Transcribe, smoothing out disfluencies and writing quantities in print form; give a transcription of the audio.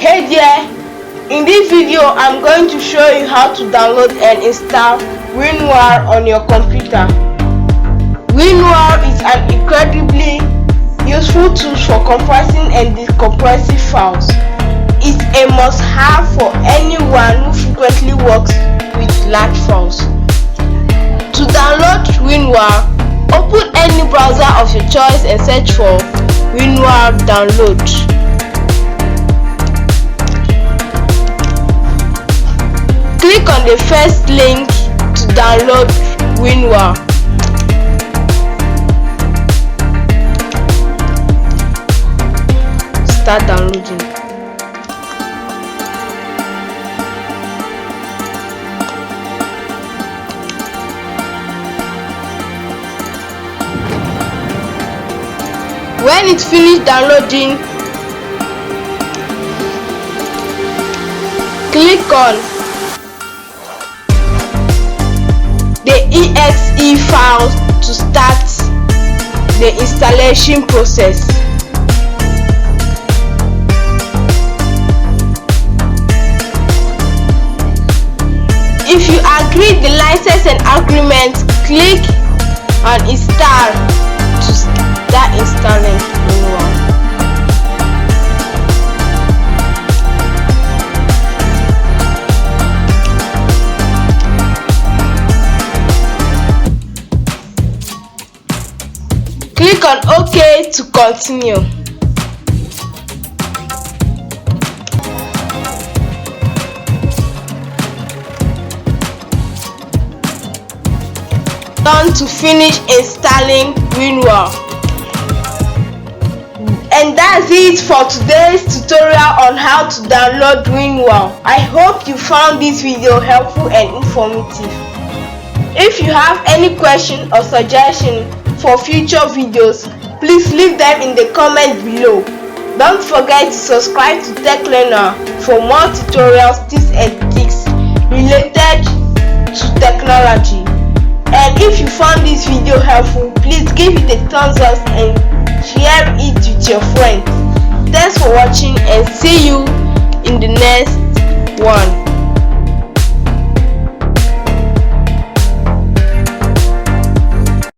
Hey there, in this video I'm going to show you how to download and install WinRAR on your computer. WinRAR is an incredibly useful tool for compressing and decompressing files. It's a must-have for anyone who frequently works with large files. To download WinRAR, open any browser of your choice and search for WinRAR download. Click on the first link to download WinRAR. Start downloading. When it's finished downloading, click on the exe file to start the installation process. If you agree the license and agreement, click on install to start installing WinRAR. Click on OK to continue. Done to finish installing WinRAR. And that's it for today's tutorial on how to download WinRAR. I hope you found this video helpful and informative. If you have any question or suggestion for future videos, please leave them in the comment below. Don't forget to subscribe to TechLearner for more tutorials, tips and tricks related to technology. And if you found this video helpful, please give it a thumbs up and share it with your friends. Thanks for watching and see you in the next one.